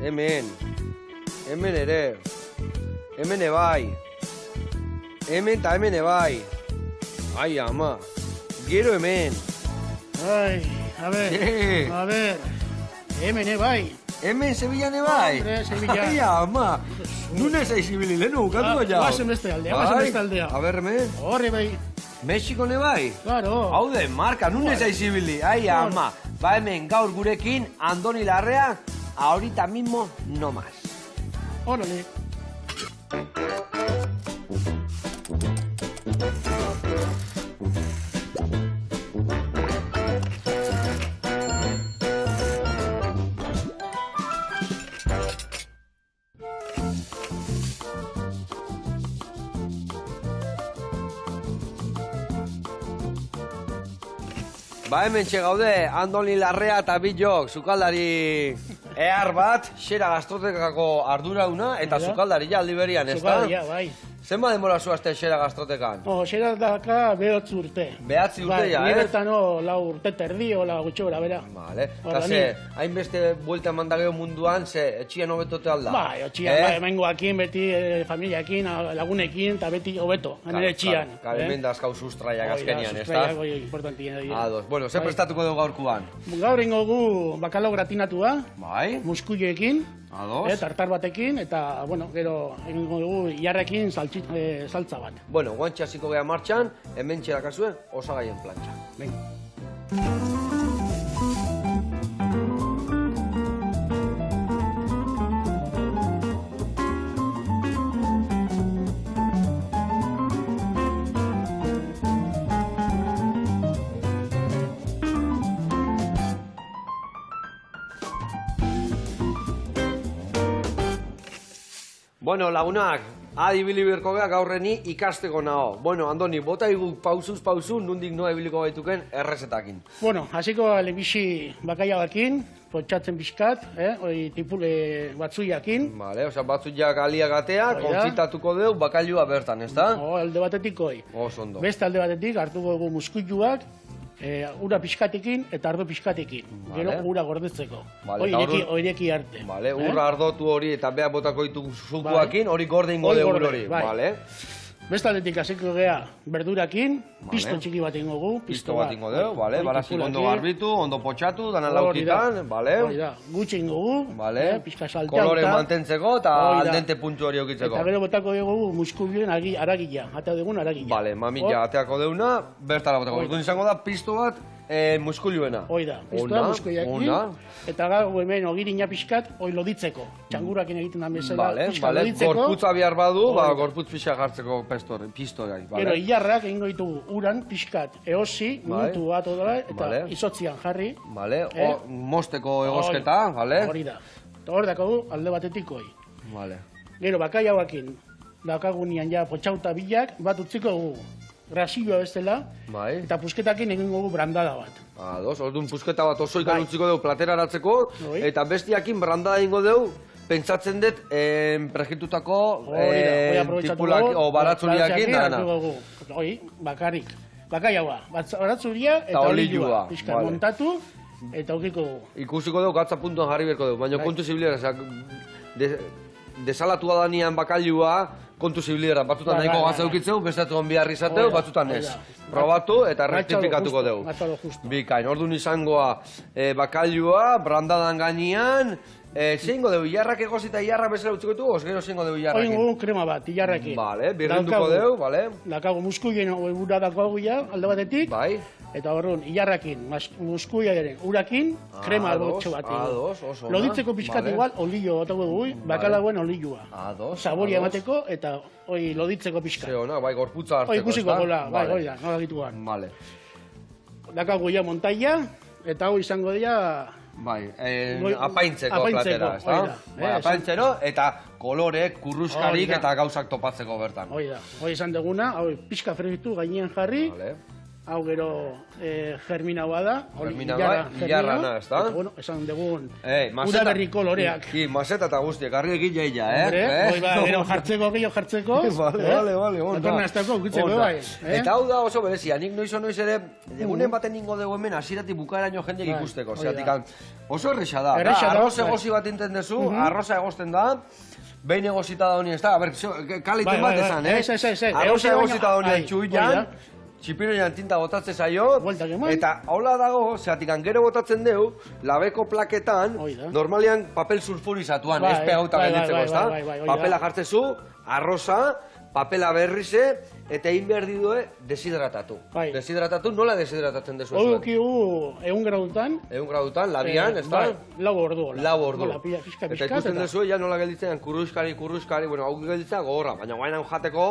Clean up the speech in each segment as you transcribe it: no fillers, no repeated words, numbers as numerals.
Hemen. Hemen ere. Hemen ebai. Hemen eta hemen ebai. Ai, ama. Gero hemen. Ai, a ver. Hemen ebai. Hemen Sevillan ebai. Hombre, Sevilla. Ai, ama. Nune zaiz ibili lehenu, bukatu baina. Guazen beste aldea, A ber, hemen. Horre bai. Mexiko nebai. Claro. Hau de, marka, nune zaiz ibili. Ai, ama. Ba hemen gaur gurekin, Andoni Larrea, ahorita mismo no más. Órale. Ba hemen gaude, Andoni Larrea eta Bitjok, sukaldari ehar bat, xera gastrotekako ardurauna, eta sukaldari ja aldi berian, ez da? Sukaldaria, bai. Zenba denbora zuazte xera gastrotekan? Xera daka 9 urte. 9 urte ja, Ni bertano 4 urte terdi, ola gutxo bera, bera. Vale. Eta ze, hainbeste buelta mandageo munduan, ze, etxian hobetote alda? Bai, etxian, hemengoakin, beti familiakin, lagunekin, eta beti hobeto, hemen etxian. Hemen da azkau sustraiak azkenian, ez da? Sustraiak, importantien. Ados. Bueno, ze prestatuko dugu gaurkuan? Gaur ingo gu bakalo gratinatua, bai, muskuioekin, tartar batekin, eta, bueno, gero egingo dugu iarrekin saltza bat. Bueno, guantxe hasiko geha martxan, hemen txerakazue, osagaien plantxa. Bueno, lagunak, adibili berko geha gaurreni ikasteko naho. Bueno, Andoni, bota igu pausuz pausu, nundik noa ibiliko gaituken errezetakin. Bueno, hasiko lebixi bakaiabakin, potxatzen pixkat, tipule batzuiakin. Vale, oza, batzuiak aliagatea, konfitatuko deu bakailua bertan, ez da? Alde batetik hoi. Oso ondo. Beste alde batetik hartuko dugu muskuiluak, ura pixkatekin eta ardo pixkatekin. Gero ura gordetzeko. Oireki arte. Urra ardotu hori eta beha botako ditu zukuakin, hori gorde ingo deur hori. Beste aldetik hasiko geha berdurakin, pisto txiki bat ingo gu. Pisto bat ingo deu, barazik ondo garbitu, ondo potxatu, dana lautitan. Gutxe ingo gu, pixka salteauta. Kolore mantentzeko eta aldente puntu hori okitzeko. Eta gero botako dugu muskulioen aragila, ata dugun aragila. Bale, mamila ateako deuna, bertara botako. Orduan izango da pisto bat muskulioena. Hoi da, pistoa muskuliakin. Eta gau hemen ogirina pixkat, hoi loditzeko. Txangurakin egiten da bezala, pixka loditzeko. Gorputza bihar badu, gorputz pixka jartzeko pistoak. Gero, hilarrak egingo ditugu uran pixkat eosi, minutu bat odora, eta izotzian jarri. Mosteko egosketa, hori da. Eta hor dakagu alde batetik hoi. Gero, bakai hauakin, dakagunian ja potxauta bilak, bat utziko dugu. Grasilloa bestela, eta pusketakin egingo dugu brandada bat. Ados, orduan pusketa bat oso ikan utziko dugu platera aratzeko, eta bestiakin brandada egingo dugu, pentsatzen dut, prejitutako tipulak, o baratzuriakin, dana. Hoi, bakarik. Bakai haua, baratzuria eta olioa. Piskat montatu, eta aukiko dugu. Ikusiko dugu, gatza puntuan jarri berko dugu, baina kontu zibilera, desalatua danian bakailua, kontu zibilera, batzutan nahiko gazta eukitzeu, bestatuan biharri izateu, batzutan ez. Probatu eta rektifikatuko dugu. Bikain, orduan izangoa bakailua, brandadan gainean, zeingo dugu, ilarrak egozita ilarrak bezala utziko dugu, gero zeingo dugu ilarrakin? Oingo krema bat, ilarrakin. Bale, birrinduko dugu, bale. Dakago muskuien ura dakago ya, alde batetik. Bai. Eta horren, ilarrakin, muskuiaren urakin, krema gotxo bat. Oso. Loditzeko pixkat igual, olio batako dugu, bakalaguen olioa. Saboria emateko eta loditzeko pixkat. Zeona, bai, gorputza hartzeko. Ikusiko gola, bai, hori da, nola dituan. Vale. Dakago ya montaia, eta hau izango dira... Bai, apaintzeko platera, ez da? Apaintzero eta kolorek, kurruskarik eta gauzak topatzeko bertan. Hoi da, hoi izan deguna, pixka fritu gainean jarri, hau gero germinaua da. Ilarrana, ez da? Eta, bueno, esan dugun udaberriko loreak. Mazeta eta guztiak, harri egin jaila, Gero jartzeko, Vale, onda. Datorna azteko, ukitzeko bai. Eta hau da oso berezia, nik noiz ere, egunen baten ningo dugu hemen, hasieratik bukaeraino jendek ikusteko. Oso erresa da, arroz egozi bat inten dezu, arroza egosten da, behin egozita da honi, ez da? Kalitun bat esan, arroza egozita da honi txuilan, txipiroian tinta botatzen zaio, eta hola dago, zeatik gero botatzen deu, labeko plaketan, normalian papel sulfurizatuan, ez pegauta gelditzeko, ez da? Papela jartzezu, arroza, papela berrize, eta egin behar didue deshidratatu. Deshidratatu, nola deshidratatzen dezu? Hau dukigu 1 gradutan. 1 gradutan, labian, ez da? Lau ordu. Eta ikusten dezu, ja nola gelditzen, kurruskari, bueno, hau gelditzen gogorra, baina guain hau jateko,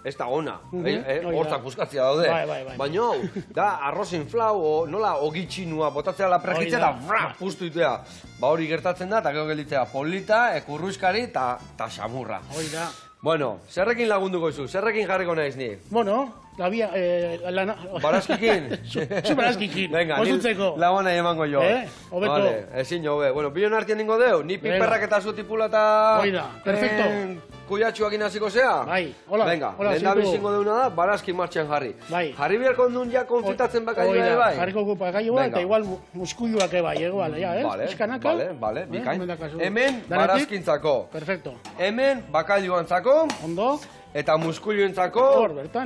ez da ona, hortzak buskatzia daude. Baina hau, da arroz inflau, nola ogitxinua, botatzea la pregitzea eta puztu itea. Ba hori gertatzen da, eta gero gelditzea polita, kurruskari eta xamurra. Bueno, zerrekin lagunduko izu? Zerrekin jarriko naiz ni? Bueno, Barazkikin? Zu barazkikin, osutzeko. Lagona emango jo. Hobeto. Ezin jo, bueno, bion artien ningo deu, ni piperrak eta zu tipula eta... Oida, perfecto. Kuyatxuakin hasiko zea? Bai, hola. Venga, lehen da bizingo deuna da, barazki martxan jarri. Jarri beharko duen ja konfitatzen bakaioa ere bai? Jarriko gu bakaioa eta igual muskuiluak bai, egoala, ja, Piskanaka. Vale, bikain. Hemen barazkintzako. Perfecto. Hemen bakaioantzako. Ondo. Eta muskuilioentzako.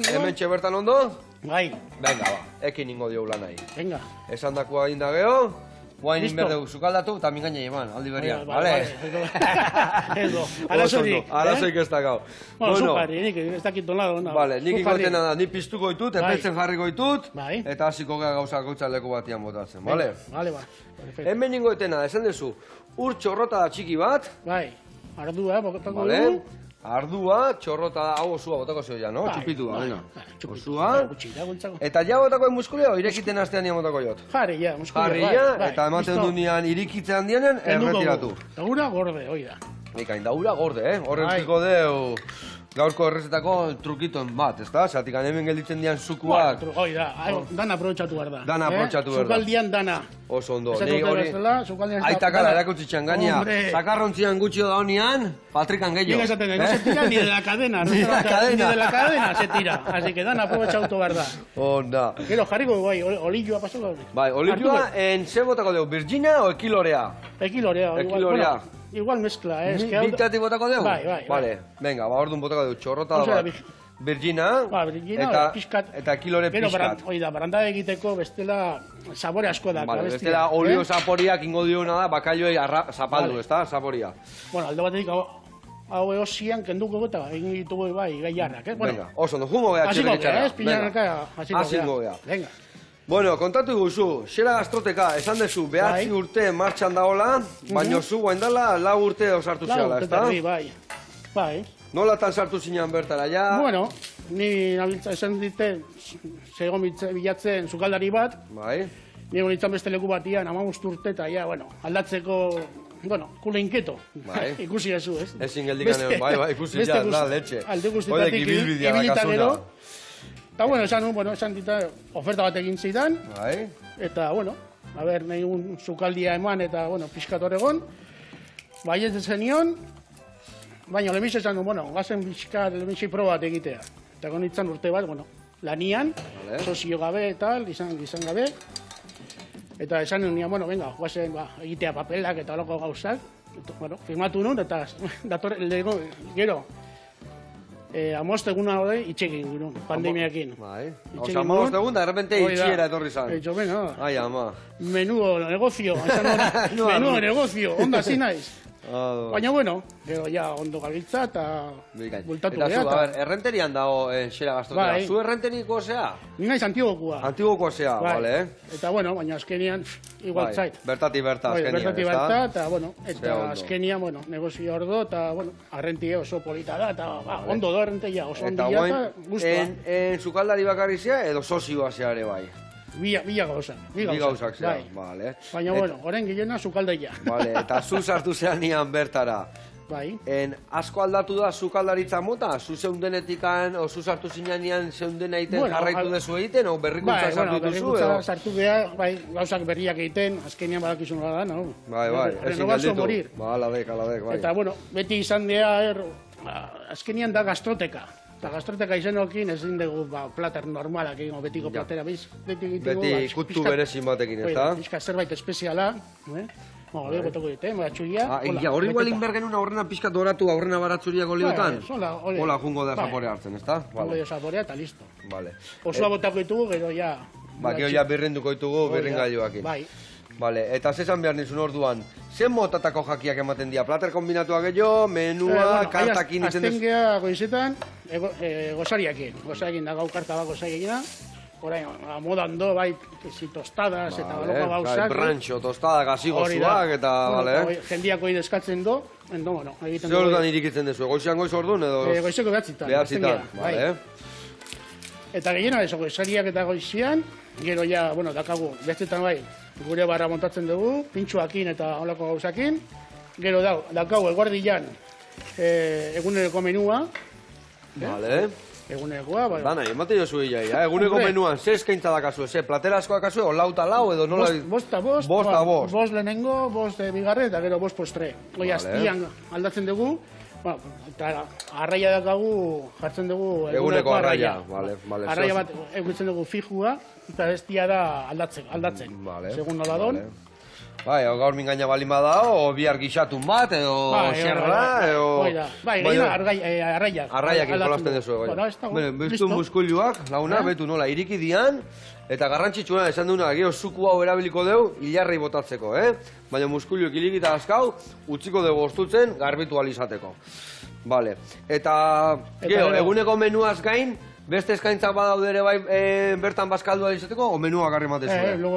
Hemen txebertan ondo. Bai. Venga, ba, ekin ningo dio nahi. Venga. Esan dakoa inda geho. Guain inberdeu zukaldatu eta mingaina eman, aldi berrian, bale? Edo, arazorik. Arazorik ez da gau. Bueno, zukarri, nik ez dakit dola dona. Bale, nik ikotena da, nik piztuko ditut, epeltzen jarriko ditut, eta hasiko gara gauzak gautza leku batian botatzen, bale? Bale, ba. Hemen ningo etena, esan dezu, ur txorrota da txiki bat. Bai, ardua, bokotako dugu. Ardua, txorrota da, hau osua botako zeo ja, no? Txipitu da, venga. Osua. Eta ja botako muskulio, irekiten astean nian botako jot. Jarri ja, muskulio. Jarri ja, eta ematen du nian irikitzean dienen, erretiratu. Daura gorde, hoi da. Ikain, daura gorde, horrentziko deu gaurko errezetako trukitoen bat, ez da? Zatik hemen gelditzen dian zukuak. Hoi da, dana aprobetxatu behar da. Dana aprobetxatu behar da. Zukaldian dana. Oso ondo, nik hori aitakala erakutsitzen gania. Zakarrontzian gutxio da honian, Patrikan gehiago. Nik esaten, no se tira ni de la cadena. Ni de la cadena se tira. Así que dana aprobetxatu behar da. Onda. Gero jarriko, bai, olioa pasako. Bai, olioa en ze botako dugu, Virginia o ekilorea? Ekilorea. Igual mezcla, Bitatik botako dugu? Bai. Vale, venga, ba, orduan botako dugu, txorrota da bat. Virgina, eta kilore pixkat. Oida, baranda egiteko bestela sabore asko da. Bestela olio zaporiak ingo diona da, bakailoi zapaldu, ez da, zaporia. Bueno, alde batetik hau eosian kenduko eta egin ditugu bai gaiarrak, Venga, oso, no jungo geha txirrik itxarra. Asingo geha. Venga. Bueno, kontatu guzu, xera gastroteka, esan dezu, behatzi urte martxan daola, baina zu guaindala 4 urte osartu zehala, ez da? Bai. Nolatan sartu zinean bertara, ja? Bueno, ni esan dite, segon bilatzen zukaldari bat. Bai. Ni honitzen beste leku batian, 15 urte eta, ja, bueno, aldatzeko, bueno, kule inketo. Bai. Ikusi ezu, ez? Ezin geldikan egon, bai, ikusi ja, da, letxe. Alde guztitatik ibilita gero. Eta, bueno, esan dita, oferta bat egin zidan. Bai. Eta, bueno, a ber, nahi un zukaldia eman eta, bueno, pixkat horregon. Baiet zenion. Baina, lehenbiz esan du, bueno, gazen bizkat, lehenbiz proba bat egitea. Eta gonitzen urte bat, bueno, lanian, sozio gabe eta izan gabe. Eta esan nian, bueno, venga, guazen egitea papelak eta loko gauzak. Bueno, firmatu nun, eta gero, amoste eguna hori itxekin gure, pandemiakin. Bai, oza, amoste egun da, errepente itxiera etorri zan. Etxo, bueno. Ai, ama. Menudo negozio, menudo negozio, onda zin naiz. Baina, bueno, gero ja ondo gabiltza eta bultatu geha. Eta zu, a ber, errenterian dago xera gastrotera. Zu errenteriko zea? Ni naiz Antiguokoa. Antiguokoa zea, bale, Eta, bueno, baina azkenian igual zait. Bertati berta azkenian, ez da? Bertati berta, eta, bueno, eta azkenian, bueno, negozio ordo, eta, bueno, arrentie oso polita da, eta ondo da arrentia, oso ondia eta guztua. En zukaldari bakarri zea edo sozioa zea ere bai? Bila gauzak. Bi gauzak zea, bale. Baina, bueno, oren gilena zukaldaia. Bale, eta zu sartu zean nian bertara. Asko aldatu da sukaldaritza mota? Zu zeundenetikan, o zu sartu zinean zeundena egiten jarraitu dezu egiten, o berrikuntza sartu dituzu? Berrikuntza sartu geha, gauzak berriak egiten, azkenean badakizun da, no? Ezin galditu. Alabek, bai. Eta, beti izan geha, azkenean da gastroteka. Eta gastroteka izenokin ezin dugu plater normalak egin, betiko platera beti kutu berezin batekin, ez da? Pizka zerbait espeziala, hori gotoko dite, txuia. Hori igual inber genuen aurrena pizka doratu aurrena baratzuriak oliotan? Hola jungo da zaporea hartzen, ez da? Jungo da zaporea eta listo. Osoa botako ditugu, gero ja... Gero ja birrinduko ditugu, birringailuakin. Vale, eta zezan behar nizun orduan, zen motatako jakiak ematen dira? Plater kombinatua gehiago, menua, kartakin itzen azten geha goizetan, gozariakin. Gozariakin da gau karta bat gozariakina. Horain, modan do, tostadas eta baloko gauzak. Branxo, tostada, gasigozuak eta, bale. Jendiako idezkatzen do, egiten du. Zer orduan irikitzen dezu, goizean goiz orduan edo? Goizeko behatzitan. Behatzitan, bale. Eta gehiena eso, gozariak eta goizean, gero ja, dakagu, behatzitan gure barra montatzen dugu, pintxoakin eta holako gauzakin. Gero daukagu eguardian eguneroko menua. Vale. Egunekoa, bai. Dana, emate jo zui jai, eguneko menuan, ze eskaintza dakazue, ze platera asko dakazue, o lau eta lau, edo nola... Bost eta bost. Bost eta bost. Bost lehenengo, bost bigarre, eta gero bost postre. Hoi, aztian aldatzen dugu, eta arraia dakagu, jartzen dugu... Eguneko arraia, vale. Arraia bat egutzen dugu fijua, eta ez da aldatzen, segun nola don. Gaur mingaina balin bada, o bihar gixatun bat, edo xerra, edo... Arraiak. Arraiak inkolazten dezu, bestu muskuluak, launa, betu nola, iriki dian, eta garrantzitsuna esan duna, gero zuku hau erabiliko deu, hilarrei botatzeko, Baina muskuluak ilikita askau, utziko dugu ostutzen, garbitu alizateko. Eta, gero, eguneko menuaz gain, beste eskaintzak badaude ere bai bertan bazkaldua izateko, o menua garri matezu? Luego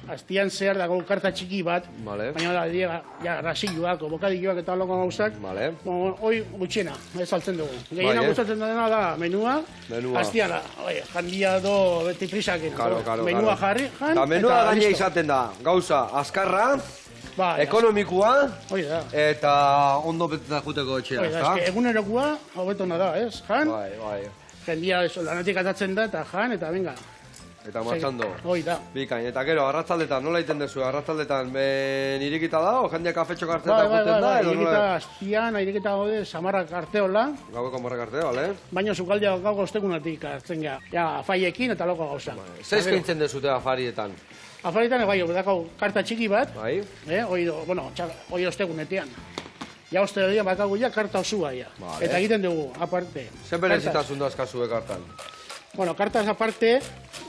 aztian zehar dago karta txiki bat, baina da, rasilloak, bokadilloak eta holoko gauzak, hoi gutxena, ez saltzen dugu. Gehiena gustatzen dena da menua, aztian, jandia do beti prisakin, menua jarri, jan, eta menua gaine izaten da, gauza, azkarra, ekonomikoa, eta ondo betetak juteko etxea, ezta? Egunerokoa, hobetona da, ez? Jan, jendia lanetik atatzen da, eta jan, eta venga. Eta martxando. Hoi da. Bikain, eta gero, arratzaldetan, nola egiten dezu? Arratzaldetan, irikita da, o jendia kafetxo kartetak guten da? Irikita aztian, irikita gaude, samarrak arteola. Gaueko marrak arteo, bale? Baina zukaldia gauko ostekunatik hartzen gara. Ja, afaiekin eta loko gauza. Zer eskaintzen dezute afarietan? Afarietan, dakau karta txiki bat, hoi ostegunetean. Ja, ostegunetean bakagu ja karta osua, ja. Eta egiten dugu, aparte. Zer berezitasun da azkazue kartan? Bueno, kartaz aparte,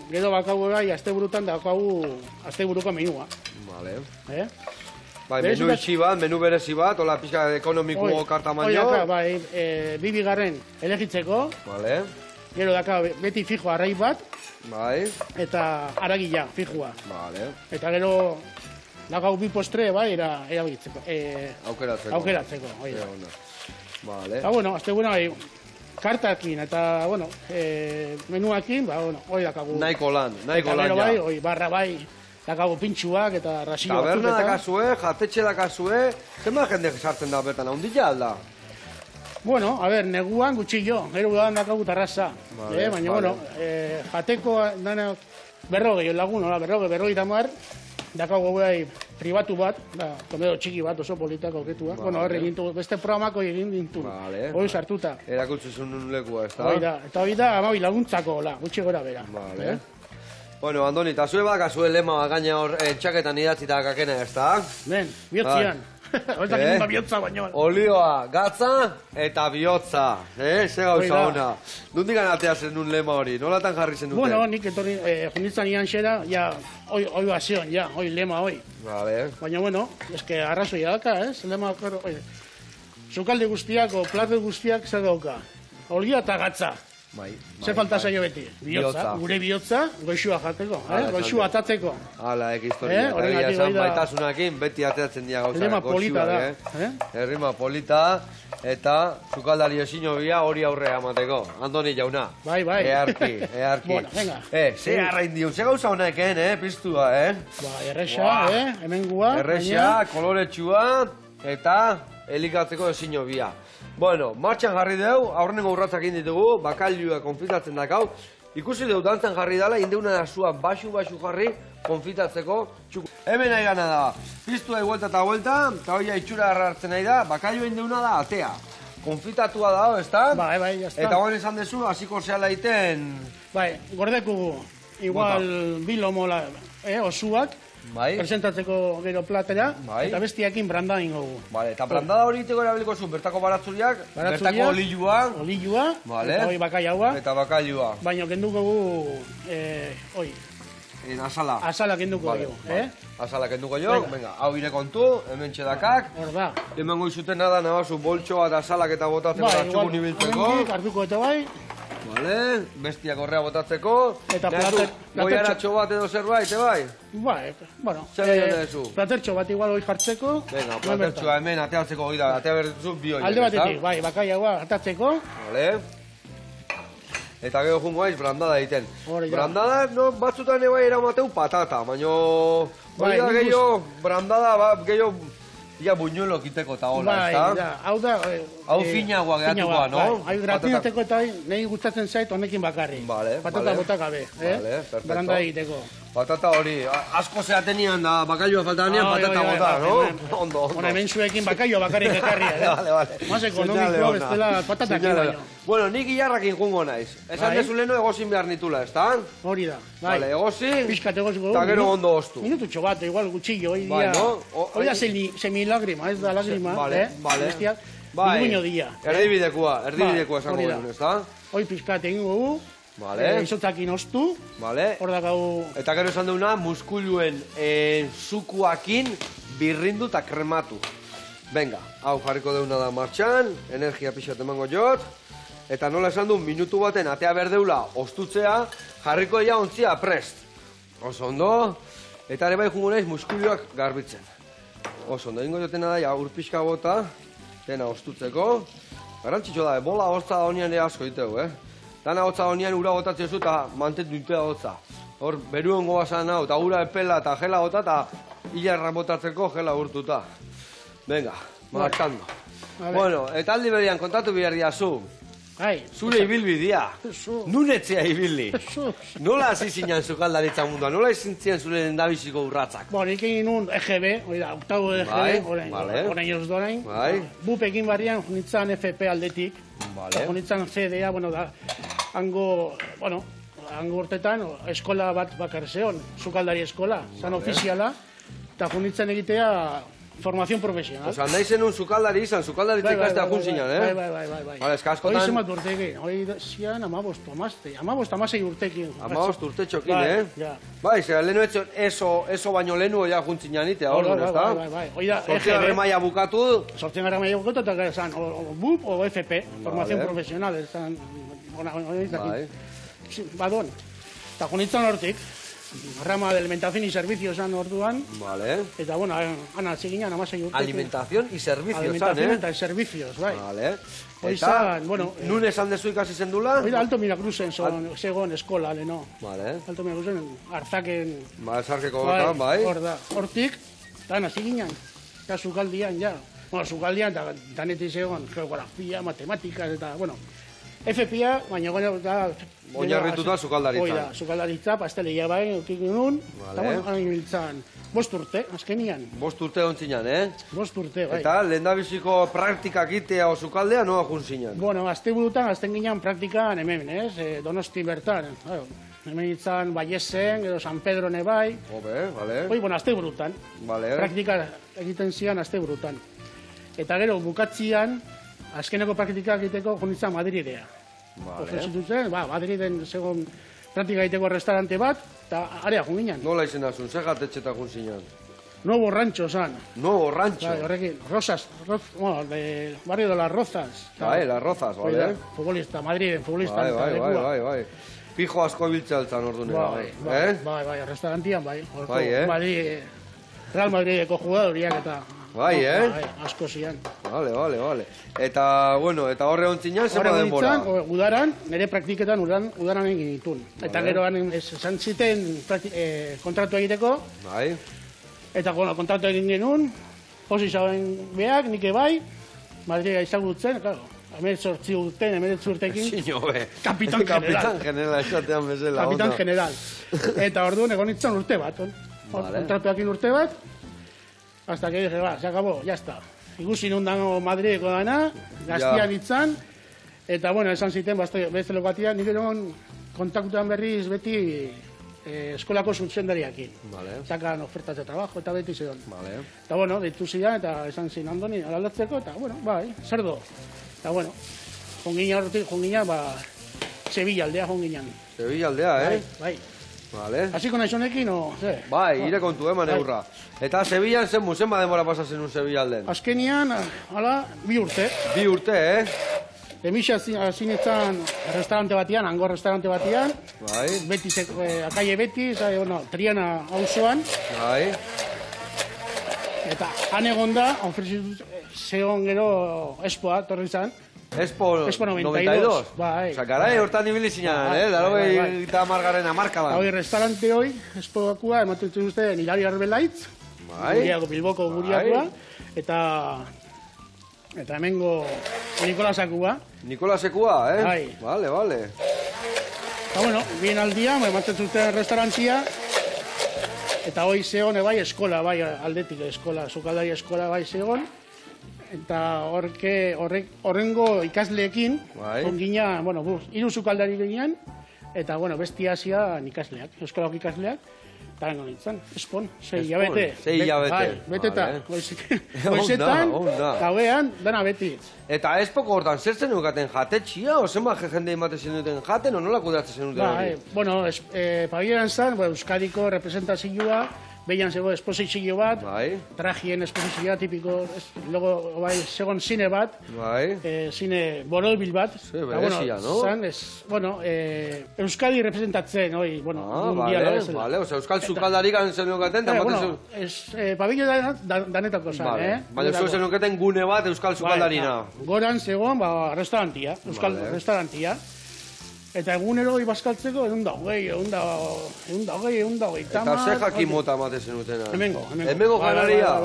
gero bakagu gai, asteburutan daukagu asteburuko menua. Vale. Menu itxi bat, menu berezi bat, hola pixka ekonomiko karta maino. Bigarren elegitzeko. Vale. Gero daka beti fijo arrai bat. Bai. Eta aragila, fijua. Vale. Eta gero dakau bi postre, erabiltzeko. Aukeratzeko. Vale. Eta, asteburua kartakin eta, menuakin, hori dakagu. Nahiko lan, ja. Hori barra dakagu pintxuak eta rasillo batzuk. Taberna dakazue, jatetxe dakazue, zenba jende sartzen da bertan, ondila alda? Bueno, neguan gutxillo, gero gudan dakagu tarraza. Baina, jateko berrogei lagun, berrogei tamar, dakagu gai pribatu bat, komedo txiki bat, oso politak auketua. Horre gintu, beste programako egin dintu, hori sartuta. Erakutzuzun lekua, ez da? Eta hori da, laguntzako, gutxi gora bera. Bueno, Andoni, eta zue baka zuen lema gaina hor txaketan idatzita kakena, ez da? Ben, bihotzian. Horretak egin da bihotza baino. Olioa, gatza eta bihotza. Ze gauza hona. Nundik anatea zen nun lema hori? Nolatan jarri zen duten? Bueno, nik etorri junditzan ian xera, ja, hoi bazion, ja, hoi lema hoi. Baina, eske arrazoia daka, lema, zukalde guztiak, o plate guztiak zer dauka. Olia eta gatza. Ze falta zaio beti? Bihotza, gure bihotza, goixua jateko, goixua atatzeko. Hala, historia. Egia esan baitasunakin, beti ateatzen dira gauza. Errima polita da. Errima polita, eta zukaldari esino bia hori aurrea amateko. Andoni jauna. Bai. Earki. Bueno, venga. Ze arrain diun, ze gauza honeken, piztua, Erresa, hemengua. Erresa, koloretsua. eta elikatzeko ezin hobia. Bueno, martxan jarri dugu, aurrengo urratzak inditugu, bakailua konfitatzen dakau. Ikusi dugu dantzan jarri dala, indeuna da zuan baxu jarri konfitatzeko txuku. Hemen nahi gana da, piztu da vuelta eta vuelta, eta hori itxura hartzen nahi da, bakailua indeuna da atea. Konfitatua da, ezta? Bai, jazta. Eta guen esan dezu, hasiko zehala iten... Bai, gordekugu, igual bilomola osuak, presentatzeko gero platera, eta bestiakin branda ingo gu. Vale, eta brandada hori iteko erabiliko zu, bertako baratzuriak, bertako olilua, eta hori bakailaua, eta bakailua. Baina kenduko gu, asala. Asala kenduko jo, Asala kenduko jo, venga, hau ire kontu, hemen txedakak. Hor da. Hemen goizuten nada, nabazu, boltsoa eta asalak eta botatzeko eta txukun ibiltzeko. Hartuko eta bai. Vale, bestiak horrea botatzeko. Eta goiaratxo bat edo zerbait, bai? Bai, bueno. Zer egin dezu? Platertxo bat igual hori jartzeko. Venga, platertxoa hemen ateatzeko hori da, atea berdezu bi hori. Alde batetik, bai, bakaiagoa atatzeko. Vale. Eta gero jungo haiz, brandada egiten. Brandada, no, batzutan ebai eramateu patata, baina... Hori da gehiago, brandada, gehiago... Ia buñuelo kiteko eta hola, ezta? Bai, hau da... Hau finagoa geratukoa, no? Hau gratinateko eta nahi gustatzen zait honekin bakarri. Patata botak gabe, branda egiteko. Patata hori, asko zeatenian da bakailua faltanean patata bota, no? Ondo. Hora, hemen zuekin bakailua bakarrik ekarria, Vale. Más ekonomiko, bestela patatak baino. Bueno, nik hilarrakin jungo naiz. Esan dezu leheno egozin behar nitula, ezta? Hori da, bai. Vale, egozin, pixkat egoziko. eta gero ondo oztu. Minututxo bat, igual gutxillo, hori da semi-lagrima, ez da lagrima, bestiak. Minuño dia. Erdibidekoa esango genuen, ezta? Hoi pixkat egingo gu. Izotzakin oztu. Hor da gau... Eta gero esan duguna, muskuluen zukuakin birrindu eta krematu. Venga, hau jarriko deuna da martxan, energia pixat emango jot. Eta nola esan du, minutu baten atea berdeula oztutzea, jarriko ja ontzia prest. Oso ondo. Eta ere bai jungo naiz muskuluak garbitzen. Oso ondo, ingo jotena da, urpixka bota, dena oztutzeko. Garantzitxo da, bola hotza honian ere asko diteu, Dana hotza honian ura botatzen zu eta mantentu dupea hotza. Hor, beruen goazan hau, eta ura epela eta gela bota, eta hilarra botatzeko gela urtuta. Venga, marchando. Bueno, eta aldi berian kontatu behar diazu. Zure ibilbidea. Nunetzea ibili. Nola hasi zinan sukaldaritza mundua? Nola izin zian zure lendabiziko urratzak? Bon, egin nun EGB, hori da, octavo EGB, orain ez dorain. Bupekin barrian, junitzan FP aldetik. Junitzan CDA, bueno, da, hango urtetan, eskola bat bakar zeon, sukaldari eskola, zan ofiziala, eta junitzan egitea formación profesional. Osa, nahi zenun sukaldari izan, sukaldaritza ikastea jun zinan, Bai. Hoi zemat urtekin, hoi zian amabostu amasei urtekin. Amabostu urtetxokin, Bai, zera, lehenu etzion eso baino lehenu ja jun zinan itea, orduan, ez da? Bai. Sortzian remaia bukatu. Sortzian remaia bukatu, eta zan, o BUP o FP, formación profesional, zan, badon. Eta junitzen hortik, rama de alimentación y servicios zan orduan. Eta, bueno, ana ziginan, amasei urtekin. Alimentación y servicios zan, Alimentación eta servicios, bai. Eta, nun esan dezu ikasi zendula? Oida, Alto Miracruzen zegoen eskola, leheno. Alto Miracruzen, Arzaken... Artzakeko gotan, bai. Hortik, dana ziginan, eta sukaldian, ja. Bueno, sukaldian, eta danetik zegoen geografia, matematikaz, eta, bueno, FPA, baina gona, eta... Oinarrituta sukaldaritzan. Oida, sukaldaritza, pasteleia bai, okik genuen, eta bueno, hain biltzan. 5 urte, azkenian. 5 urte ontzinan, 5 urte, bai. Eta lehendabiziko praktikak itea o sukaldea noa jun zinan? Bueno, azte burutan, azten ginen praktikan hemen, Donosti bertan. Hemen itzan Baiesen, gero San Pedro nebai. Bale. Hoi, bueno, azte burutan. Bale. Praktika egiten zian azte burutan. Eta gero, bukatzian, azkeneko praktika egiteko jonitzen Madridea. Ofrezituzen, Madriden segon praktika egiteko restaurante bat, eta area junginen. Nola izena zuen, ze jatetxeta jun zinan? Nuevo Rancho, zan. Nuevo Rancho? Horrekin, Rosas, bueno, barrio de las Rozas. Las Rozas, bale. Futbolista, Madriden, futbolista. Bai. Pijo asko biltzea altzan ordunera. Bai, restaurantian, bai. Madrid, Real Madrideko jugadoriak eta... Bai, asko zian. Vale. Eta, bueno, eta horre ontzinan, zema denbora? Udaran, nire praktiketan udaran egin ditun. Eta gero esan ziten kontratu egiteko. Bai. Eta, bueno, kontratu egin genuen. posi zauen behak, nik ebai, Madrida izagutzen, claro, 18 urtekin. Sino, be. Kapitan general. Kapitan general, esatean bezala. Kapitan general. Eta orduan egon nintzen urte bat. Kontratuakin urte bat, hasta que dije, se acabó, ya está. Ikusi nundan Madrideko dana, gaztian nintzen, eta, bueno, esan ziten, beste lokatia, nire egon kontaktuan berriz beti eskolako zuzendariakin. Sakan ofertas de trabajo eta beti zidon. Eta, bueno, deitu zidan eta esan zin Andoni aldatzeko, eta, bueno, bai, zer do. Eta, bueno, jongina, Sevilla aldea jonginan. Sevilla aldea, Bai. Vale. Hasiko nahi zonekin, o, ze? Bai, ire kontu, eman eurra. Eta Sevillan zen musen demora pasazen un Sevilla alden? Azkenian, hala, 2 urte. 2 urte, Emixa zinetzen restaurante batian, hango restaurante batian. Bai. Betis, akaie Betis, bueno, Triana auzoan. Bai. Eta han egon da, ofrezitu zegoen gero Espoa, torri zan. Expo 92. Bai. Osa, garai hortan ibili zinan, Daro eta margarren amarkadan. Hoi, restaurante hoi, Espoakua, ematen zuzten Hilari Arbelaitz. Bai. Bilboko guriakua. Eta hemengo Nikolasakua. Nikolasekua, Bai. Vale. Eta, bueno, bien aldia, ematen zuten restaurantzia. Eta hoi zegoen, bai, eskola, bai, aldetik eskola, sukaldari eskola, bai, zegoen. Eta horrengo ikasleekin, ongina, bueno, 3 sukaldari ginen, eta, bueno, besti hasian ikasleak, eskolako ikasleak, eta nengo nintzen, Espon, 6 hilabete. 6 hilabete. Bai, beteta, goizetan, gauean, dana beti. Eta Espoko hortan, zer zen ukaten jatetxia, o zenba jende ematen zenuten jaten, o nola kudatzen zenuten hori? Bueno, pabileran zen, Euskadiko representazioa, behian zego esposizio bat, trajien esposizioa tipiko, logo, segon zine bat, zine borobil bat. Berezia, no? Bueno, Euskadi representatzen, hoi, bueno, mundiala bezala. Vale, oza, Euskal Zukaldarik zen ukaten, eta bueno, pabilo danetako zen, Baina zuen zen ukaten gune bat Euskal Zukaldarina. Goran zegoen, restaurantia, Euskal restaurantia. Eta egunero ibaskaltzeko, 120. Eta ze jakin mota ematen zenutena? Hemengo. Hemengo janaria?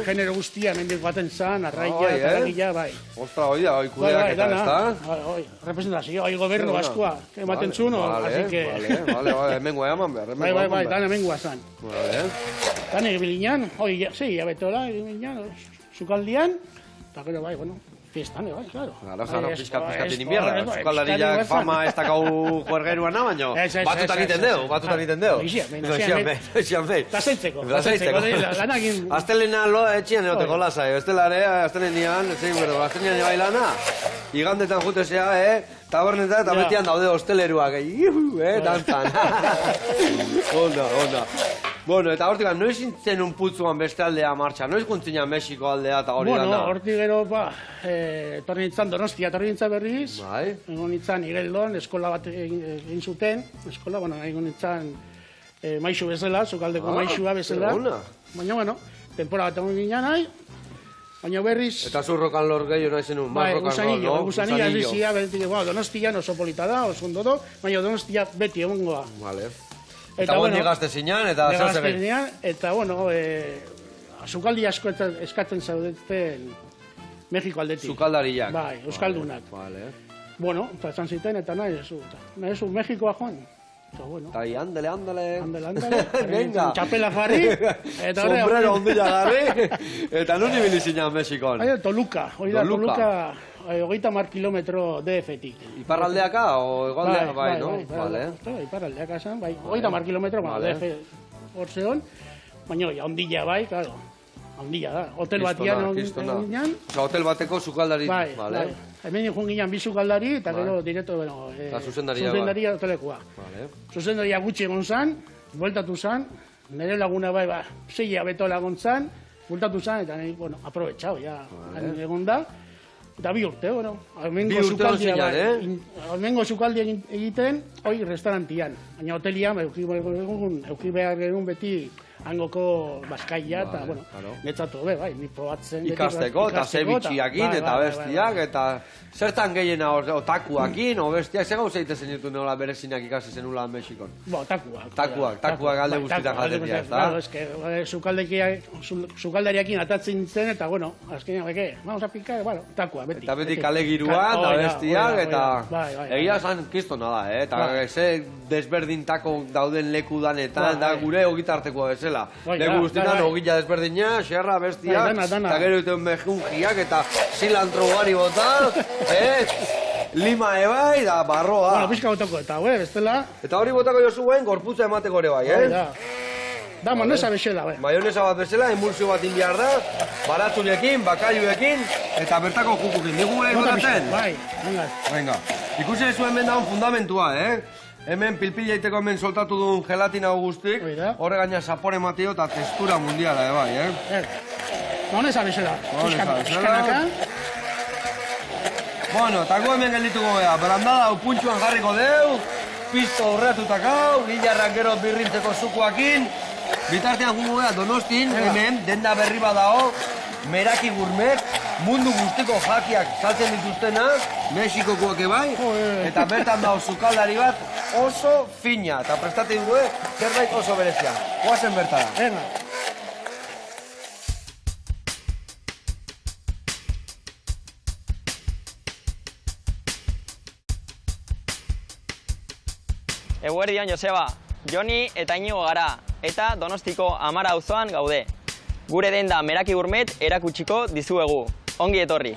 Genero guztia, mendik baten zan, arraia, taragila, bai. Ostra, hoi da, hoi kudeak eta ez da? Representazio, hoi gobernu baskua, ematen zun, así que... Vale, hemengo eman behar, Bai, dan hemengoa zan. Dan egibilinan, hoi, zei, abetola, egibilinan, sukaldian, eta gero, bai, bueno, fiestan, bai, claro. Claro, pizkat inbierra. Zukaldariak fama ez dakau juergeruan baino. Batutak iten deu. Noixian behin. Tazentzeko. Aztelena etxian eoteko lasai. Aztelenian, bai lana. Igandetan jutezea, tabernetan eta betian daude hosteleruak. Dantzan. Onda. Bueno, eta hortik, noiz zintzen un putzuan beste aldea martxa? Noiz guntzina Mexiko aldea eta hori gana? Bueno, hortik gero, torri nintzen Donostia, torri nintzen berriz. Bai. Egon nintzen Igeldon, eskola bat egin zuten. Eskola, bueno, egon nintzen maixu bezala, sukaldeko maixua bezala. Baina, bueno, tempora bat egon ginen nahi. Baina berriz... Eta zu rokan lor gehiago nahi zenun, más rokan lor, no? Gusanilla, bizia, Donostia oso polita da, oso ondo do, baina Donostia beti egongoa. Vale. Eta bueno, negazte zinean, eta zer zer eta, bueno, sukaldi asko eskatzen zaudeten Mexiko aldetik. Sukaldariak. Bai, euskaldunak. Vale. Bueno, eta esan ziten, eta nahi zu Mexikoa joan. Eta, bueno. Eta ándale. Venga. Txapela jarri. Sombrero ondila jarri. Eta nun ibili zinean Mexikon. Toluca. Toluca. 30 kilometro DF-tik. Iparraldeaka o egoaldeaka, bai, no? Vale. Iparraldeaka zen, bai. 30 kilometro, DF hor zegoen. Baina, ondila bai, claro. Ondila da. Hotel batian ginen. Osa, hotel bateko sukaldari. Bai. Hemen joan ginen bi sukaldari, eta gero direkto, bueno... Eta zuzendaria hotelekoa. Zuzendaria gutxi egon zan, bueltatu zan, nire laguna bai, 6 abeto lagun zan, bueltatu zan, eta nire, bueno, aprobetxau, ja, egon da. Eta 2 urte, bueno, hemengo sukaldia egiten, hoi restaurantian. Baina hotelian, euki behar genuen beti hangoko bazkaia, eta, bueno, netzatu, bai, ni probatzen. Ikasteko, eta zebitxiakin, eta bestiak, eta zertan gehiena otakuakin, o bestiak, ze gauza egiten zen ditu nola berezinak ikasi zenula Mexikon? Takuak alde guztietan jaten dira, ez da? Claro, es que sukaldariakin atatzen zen, eta, bueno, azkenean, vamos a picar, bueno, takua, beti. Eta beti kale giruan, eta bestiak, eta egia zan kistona da, eta ze desberdintako dauden leku danetan, da gure ogitartekoa bezala. Leku guztietan ogila desberdina, xerra, bestiak, eta gero iten mejungiak, eta silantro gari bota, lima ebai, da barroa. Bueno, pixka botako, eta bestela. Eta hori botako jozu guen, gorputza emateko ere bai, Da, mayonesa bezala, bai. Mayonesa bat bezala, emulsio bat inbiar da, baratzunekin, bakaiuekin, eta bertako jukukin. Digu gure ikotatzen? Bai, venga. Ikusi zuen bendaun fundamentua, Hemen pilpila iteko hemen soltatu duen gelatina guztik, horre gaina zapore matio eta textura mundiala, bai, Mayonesa bezala. Pixkanaka. Bueno, eta gu hemen geldituko geha, brandada hau puntxuan jarriko deu, pizto horretutak hau, hilarrak gero birrintzeko zukuakin, bitartean gu geha Donostin, hemen, denda berri badao, Meraki Gourmet, mundu guztiko jakiak saltzen dituztena, Mexikokoak ebai, eta bertan dago sukaldari bat oso fina, eta prestatik dugu zerbait oso berezia. Goazen bertara. Eguerdion, Joseba, Joni eta Inigo gara, eta Donostiko Amara auzoan gaude. Gure denda Meraki Gourmet erakutsiko dizuegu. Ongi etorri.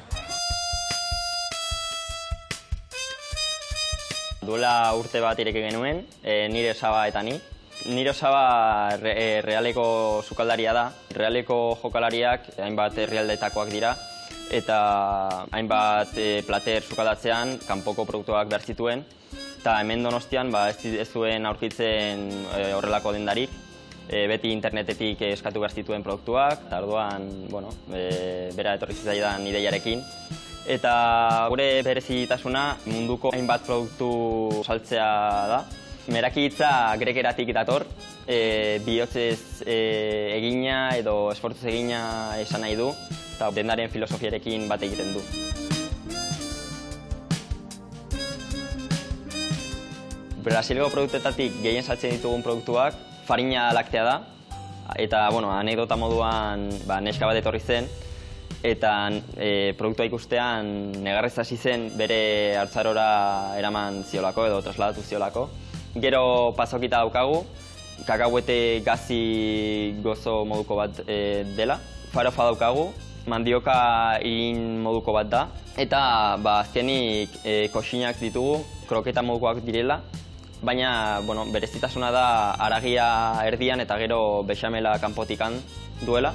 Duela urte bat ireki genuen, nire osaba eta ni. Nire osaba Realeko sukaldaria da. Realeko jokalariak hainbat herrialdetakoak dira, eta hainbat plater sukaldatzean kanpoko produktuak behar zituen. Eta hemen Donostian ez zuen aurkitzen horrelako dendarik. Beti internetetik eskatu behar zituen produktuak, eta orduan, bera etorri zitzaidan ideiarekin. Eta gure berezitasuna munduko hainbat produktu saltzea da. Meraki hitza grekeratik dator, bihotzez egina edo esfortzuz egina esan nahi du, eta dendaren filosofiarekin bat egiten du. Brasilgo produktuetatik gehien saltzen ditugun produktuak farina laktea da, eta anekdota moduan neska bat etorri zen, eta produktua ikustean negarrez hasi zen bere hartzarora eraman ziolako edo trasladatu ziolako. Gero pasokita daukagu, kakauete gazi gozo moduko bat dela, farofa daukagu, mandioka irin moduko bat da, eta azkenik koxinak ditugu, kroketa modukoak direla, baina berezitasuna da haragia erdian eta gero bexamela kanpotikan duela.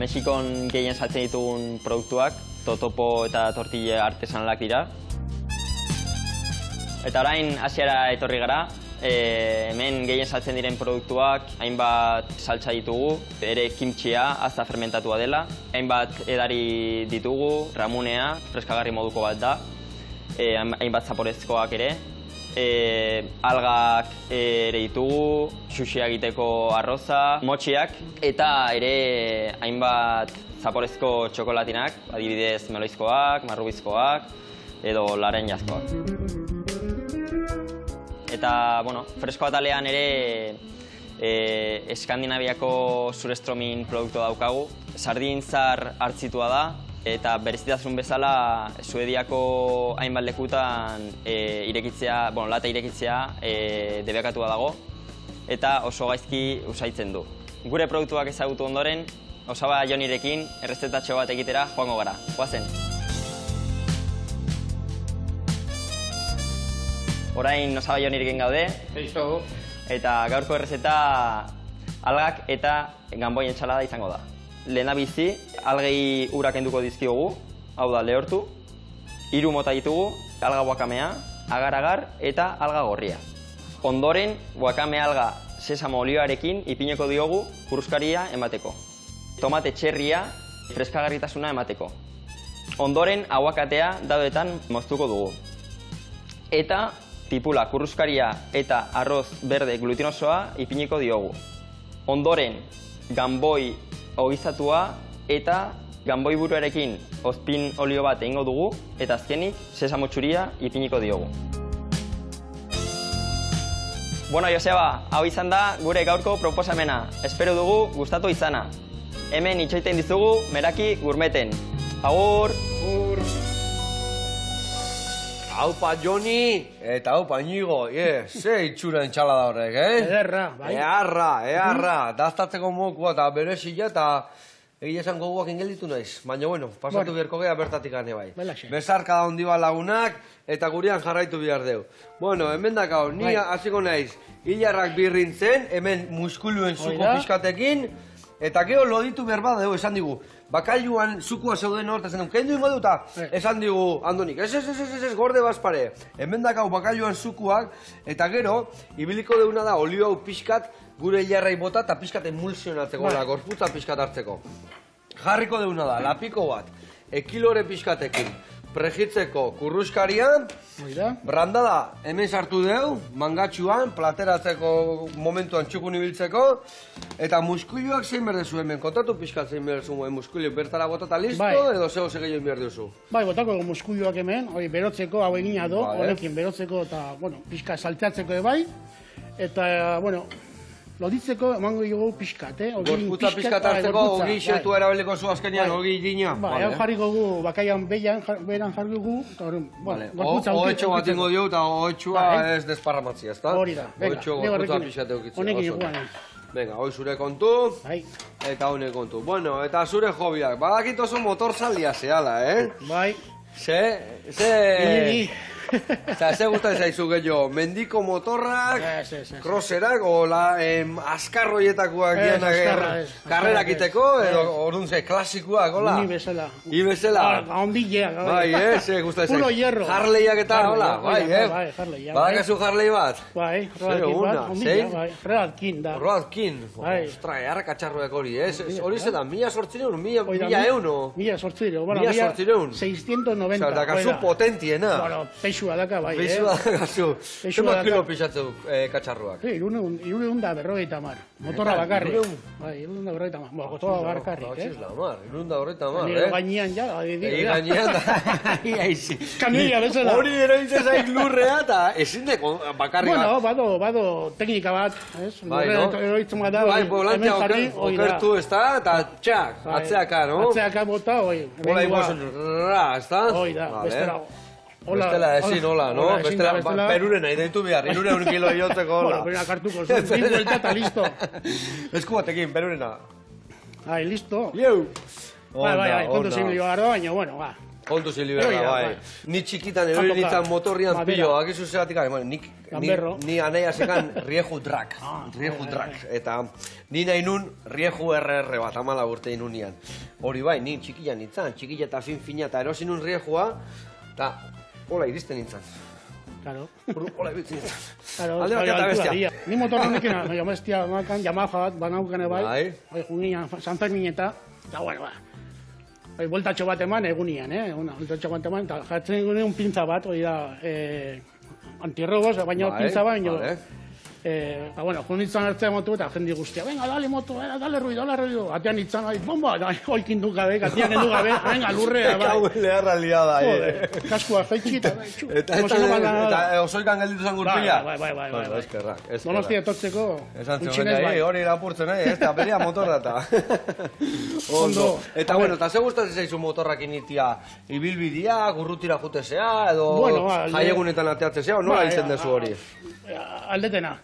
Mexikon gehien saltzen ditugun produktuak, totopo eta tortilla artesanalak dira. Eta orain Asiara etorri gara, hemen gehien saltzen diren produktuak hainbat saltza ditugu, ere kimchia, azta fermentatua dela, hainbat edari ditugu, ramunea, freskagarri moduko bat da, hainbat zaporezkoak ere, algak ere ditugu, sushia egiteko arroza, motxiak, eta ere hainbat zaporezko txokolatinak, adibidez meloizkoak, marrubizkoak, edo larenjazkoak. Eta, fresko atalean ere Eskandinaviako Surestromin produktu daukagu. Sardin zar hartzitua da, eta berezitasun bezala Suediako hainbat lekutan lata irekitzea debekatua dago, eta oso gaizki usaitzen du. Gure produktuak ezagutu ondoren, osaba Jonirekin errezetatxo bat egitera joango gara. Goazen! Orain osaba Jonirekin gaude, eta gaurko errezeta algak eta ganboi entsalada izango da. Lehendabizi, algei urak kenduko dizkiogu, hau da lehortu, 3 mota ditugu, alga wakamea, agar-agar eta alga gorria. Ondoren, wakame alga sesamo olioarekin ipineko diogu puruskaria emateko. Tomate txerria, freskagarritasuna emateko. Ondoren, aguakatea daudetan moztuko dugu. Eta tipula kurruskaria eta arroz berde glutinosoa ipiniko diogu. Ondoren, ganboi ogizatua eta ganboi buruarekin ozpin olio bat egingo dugu eta azkenik sesamo txuria ipiniko diogu. Bueno, Joseba, hau izan da gure gaurko proposamena. Espero dugu gustatu izana. Hemen itxoiten dizugu Meraki Gourmeten. Agur! Haupa Joni eta haupa Inigo, ze itxura entxala da horrek, Ederra, bai. Earra, daztatzeko mokua eta berezila eta egia esan goguak ingelitu naiz. Baina, bueno, pasatu beharko geha bertatik gane bai. Bezarka da hondi lagunak eta gurean jarraitu behar deu. Bueno, hemen dakau, ni hasiko naiz, hilarrak birrintzen, hemen muskuluen zuko pixkatekin, eta gero loditu behar bat dugu, esan digu, bakailuan zukua zeuden hor, eta zen kendu ingo duta, esan digu, Andonik, ez, gorde bazpare. Hemen dakau bakailuan zukuak, eta gero, ibiliko deuna da, olio hau pixkat, gure hilarrai bota, eta pixkat emulsionatzeko, gorputza pixkat hartzeko. Jarriko deuna da, lapiko bat, ekilore pixkatekin, prejitzeko kurruskaria, brandada hemen sartu deu, mangatxuan, plateratzeko momentuan txukun ibiltzeko, eta muskuluak zein berdezu hemen, kontatu pixkat zein berdezu muskuluak bertara botata listo, edo zego gehiago behar duzu? Bai, botako muskuluak hemen, berotzeko, hau egina do, honekin berotzeko eta, bueno, pixka salteatzeko bai, eta, bueno, loditzeko emango dugu pixkat, gorputza pixkat hartzeko, ogi xetua erabeliko zu azkenean, ogi dina. Ba, hau jarri gogu, bakaian beran jarri gogu, gorputza oetxo bat ingo diogu, eta oetxoa ez desparramatzia, ezta? Hori da, venga, oetxo gorputza pixate eukitzea. Honekin eguan. Venga, hoi zure kontu, eta honek kontu. Bueno, eta zure jobiak, badakit oso motorzaldia zehala, Bai. Ze gustatzen zaizu gehiago, mendiko motorrak, crosserak, o askarroietakoak karrerak iteko, edo orduan ze klasikoak, hola? Ni bezala. Ni bezala? Ondilleak, bai. Bai, ze gustatzen zaizu. Puro hierro. Harleyak eta, hola, bai, Harley. Badakazu Harley bat? Bai, Roadkin bat, ondilla, bai. Roadkin da. Roadkin, ostra, harrakatxarroek hori, hori zedan, 1.800, 1.000 euro. 1.800, bueno, 1.690. 690. Osa, dakazu potentiena. Bueno, peixua daka, bai, Peixua dakazu. Zema kilo pixatzeu katxarruak? 350. Motorra bakarrik. Bai, 350. Motorra bakarrik, Batxislamar, 350, Nire gainean ja, gainean da. Kamila bezala. Hori eroitzen zaik lurrea eta ezin deko bakarrik. Bueno, bado teknika bat, ez? Lurrea eroitzen bat da, hemen jarri, okertu ez da, eta txak, atzeaka, no? Atzeaka bota, oi. Hola iguazen, ez da? Oi da, bestela. Bestela ezin, hola, no? Bestela, perurena, ideitu behar, 200 kilo iotzeko, hola. Bueno, perurena kartuko, zin vuelta eta listo. Esku batekin, perurena. Ai, listo. Ieu! Bai, kontu zibilio gara, baina, bueno, ba. Kontu zibilio gara, bai. Ni txikitan erori nintzen motorrian pillo, akizu zegatik gara, ni anaia zekan Rieju Drag, eta ni nahi nun Rieju RR bat, 14 urte inunian. Hori bai, ni txikian nintzen, txikila eta fin-fina, eta erosin nun Riejua, eta hola iristen nintzen. Claro. Hola ibiltzen nintzen. Alde bat eta bestia. Ni motor honekin, bestia, Yamaha bat, banaukane bai. Junian, San Fermineta, eta bueno, ba. Voltatxo bat eman egunian, voltatxo bat eman, eta jatzen egunen pintza bat, hori da, antirrobos, baina pintza bat, baina, eta bueno, junitzen hartzea motu eta jendi guztia, venga, dale moto, dale ruido, atean itzan, bomba, oikin du gabe, atian endu gabe, venga, lurrea, bai. Kau leharra liada, kaskua jaitxi, eta osoikan gelditu zan gurpila. Bai. Eskerrak. Donostia etortzeko, utxinez bai. Hori irapurtzen, ez da, beria motorra eta. Ondo. Eta bueno, eta ze gustatzen zaizu motorrak initia, ibilbidia, gurrutira jutezea, edo jaiegunetan ateatzea, nola hiltzen dezu hori? Aldetena.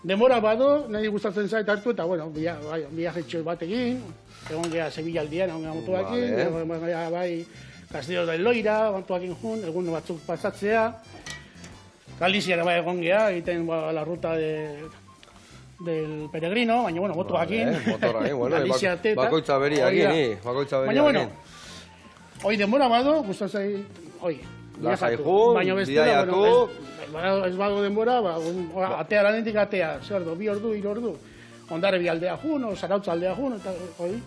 Demora bado, nahi gustatzen zait hartu, eta bueno, viajetxo bat egin, egon geha Sevilla aldian, egon geha motuakin, bai, Castillo del Loira, motuakin jun, egun batzuk pasatzea, Galiziara bai egon geha, egiten la ruta del peregrino, baina bueno, motuakin, Galizia teta. Bakoitza beriakin, baina bueno, hoi demora bado, gustatzen zait, hoi, baina bidaiatu, ez bago denbora, atea lanetik atea, zer ordu, 2 ordu, 3 ordu. Ondarrebi aldea jun, Zarautza aldea jun, eta hori,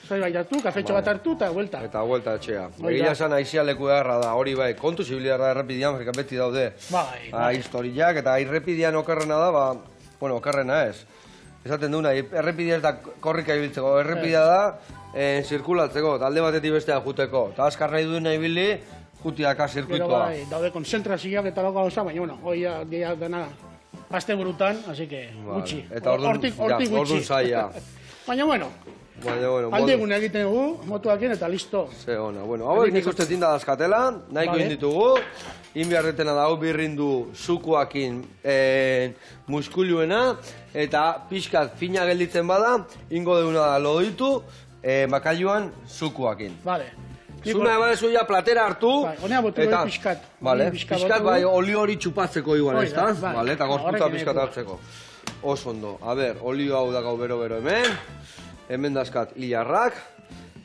zerbait hartu, kafetxo bat hartu, eta huelta. Eta huelta etxea. Egia esan aizia leku egarra da, hori bai, kontu zibiliarra errepidean, porque beti daude historiak, eta errepidean okerrena da, bueno, okerrena ez. Esaten duna, errepidea ez da korrika ibiltzeko, errepidea da zirkulatzeko, alde batetik bestea juteko. Eta azkar nahi duen nahi bildi, jutiaka zirkuitoa. Daude konzentrazioak eta loko gauza, baina, bueno, hori dena aste burutan, así que gutxi. Eta hortik gutxi. Zaila. Baina, bueno, alde egun egiten dugu, motuakin eta listo. Ze ona, bueno, hauek nik uste tinda dazkatela, nahiko inditugu. Inbiarretena da hau birrindu zukuakin muskuluena, eta pixkat fina gelditzen bada, ingo deuna da loditu, bakailuan zukuakin. Vale. Zuna ebadezu ja platera hartu. Honea botu goi pixkat. Pixkat bai oli hori txupatzeko igual, ez da? Eta gorputa pixkat hartzeko. Oso ondo. A ber, olio hau dakau bero-bero hemen. Hemen dazkat hilarrak.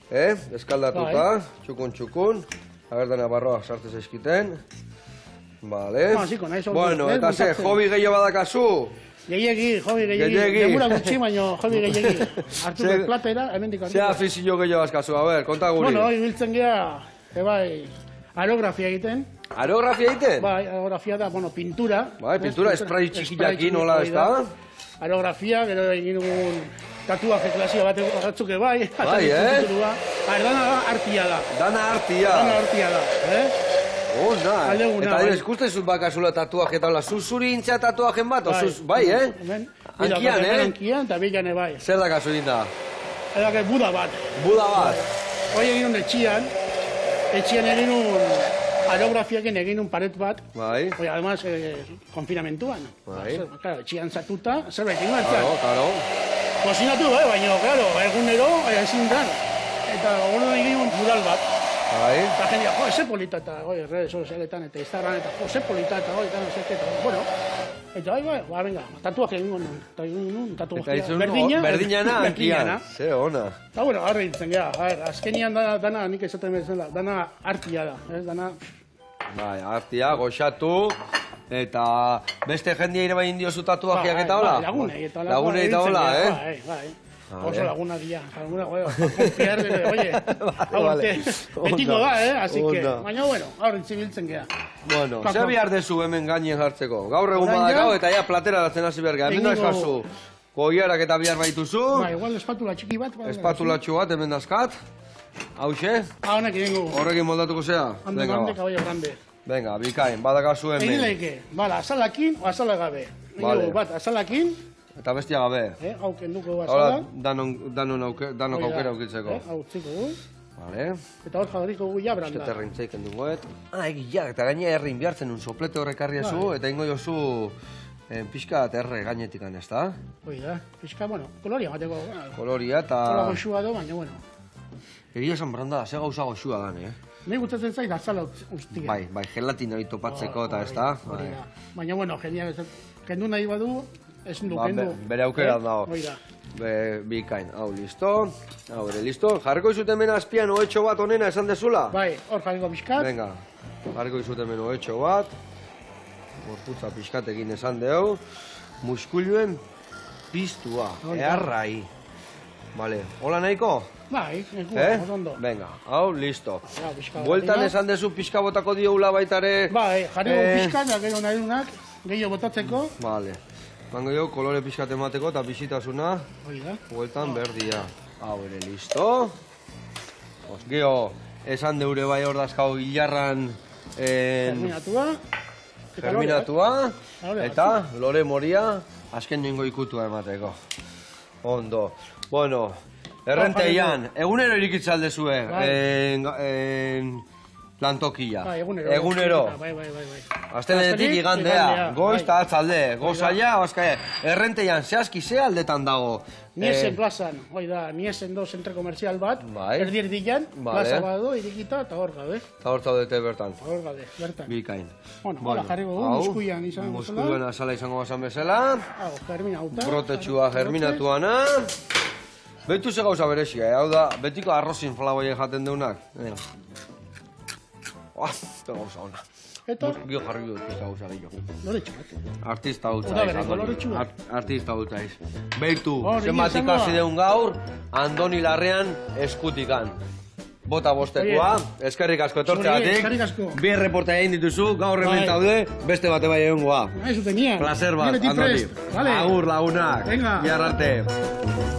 Eskaldatuta, txukun. A ber, dena barroa sartez eskiten. Vale. Bueno, eta ze, hobi gehiago badakazu? Gehiegi. Demura gutxi, baina hobi gehiegi. Artu dut platera, hemen dikon. Zea afizio gehiago bazkazu, a ber, konta guri. Bueno, ibiltzen gea, aerografia egiten. Aerografia egiten? Bai, aerografia da, bueno, pintura. Bai, pintura, esprai txikiakin, hola, ez da? Aerografia, gero egin dugun tatuaje klasio batzuk bai. Bai, dana artia da. Dana artia da, Ona, eta ikusten zut bakazula tatuaje eta hola, zuri intzea tatuajen bat, bai, Ankian, Ankian, eta bilane bai. Zer dakazu egin da? Edake Buda bat. Buda bat? Hoi egin etxian egin aerografiaken egin paret bat. Bai. Hoi, además, konfinamentuan. Bai. Claro, etxian zatuta, zerbait egin martxan. Claro. Kozinatu, baina, claro, egunero, ezin dan. Eta gordo egin mural bat. Bai. Eta jendia, eze polita eta, redes sozialetan eta Instagram eta, eze polita eta, eta, bueno. Eta, venga, tatuaje egin gondun. Eta egin gondun, tatuaje berdinana, ankian. Ze ona. Eta, bueno, harri ditzen, azkenian dana, nik esaten bezala, dana artia da, dana... Bai, artia, goxatu, eta beste jendia ere bai indiozu tatuajeak eta hola? Lagunei eta hola, Bai. Oso laguna dia, konfiar, oye, betiko da, así que, baina, bueno, aurrin zibiltzen gea. Bueno, zer bihar dezu hemen gainen jartzeko? Gaur egun badakau eta ja platera datzen hasi behar geha. Hemen da eskazu, goiarak eta bihar baituzu. Ba, igual espatula txiki bat. Espatulatxo bat, hemen dazkat. Hauxe? Honek egingo. Horrekin moldatuko zea? Hande, kaballo grande. Venga, bikain, badakazu hemen. Egin leike, bala, azalakin o azalagabe. Bat, azalakin. Eta bestia gabe. Hau kenduko azala. Danon aukera aukitzeko. Hau txiko gu. Vale. Eta hor jarriko gu ja branda. Eta errintzeik enduguet. Egia, eta gainea errin bihartzen un soplete horrek arriazu, eta ingo jozu pixka eta erre gainetik ez da? Hoi da, pixka, bueno, koloria bateko. Koloria eta... Kola goxua do, baina, bueno. Egia esan branda, ze gauza goxua dan, Nei gustatzen zait azala ustik. Bai, gelatina hori topatzeko eta ez da? Baina, bueno, jendia kendu nahi badu, ezin du kendu. Bere aukera dago. Bikain, hau listo. Hau ere listo. Jarriko izut hemen azpian oetxo bat onena esan dezula? Bai, hor jarriko pixkat. Venga, jarriko izut hemen oetxo bat. Gorputza pixkatekin esan deu. Muskuluen piztua, eharrai. Vale, hola nahiko? Bai, ondo. Venga, hau, listo. Bueltan esan dezu pixka botako dioula baitare... Bai, jarriko pixkat, gero nahi dunak, gehiago botatzeko. Vale. Mango jo, kolore pixkat emateko eta bizitasuna. Hoi da. Bueltan berdia. Hau ere, listo. Gero, esan deure bai hor dazkau hilarran... Germinatua. Eta lore moria, azken ningo ikutua emateko. Ondo. Bueno, errenteian, egunero irikitzalde zue. Lantokia. Egunero. Bai. Aztenetik igandea, goiz eta atzalde, gozaia, oazkaia. Errenteian, zehazki ze aldetan dago? Niesen plazan, Niesen do zentre komerzial bat, erdian, plaza bado, irikita, eta hor gabe. Eta hor zaudete bertan. Hor gabe, bertan. Bikain. Bueno, hola jarriko gu, muskuian izango bezala. Muskuian azala izango bazan bezala. Hau, germinauta. Brotetxua germinatuana. Behitu ze gauza berezia, hau da, betiko arrozin flaboia jaten deunak. Gauza ona. Eta? Gio jarri dut artista gauza gehiago. Loretxu bat. Artista gauza Oda iz, bereko, Andoni. loretxu bat. Artista gauza iz. Beitu, Hor, zenbat izangoa. ikasi deun gaur, Andoni Larrean eskutikan. Bota bostekoa, eskerrik asko etortzeagatik. Eskerrik asko. Bi reportaia egin dituzu, gaur hemen Bai. zaude, beste bate bai egongoa. Eso tenían. Placer bat, Ni beti Andoni. prest. Vale. Agur lagunak. Venga. Bihar arte.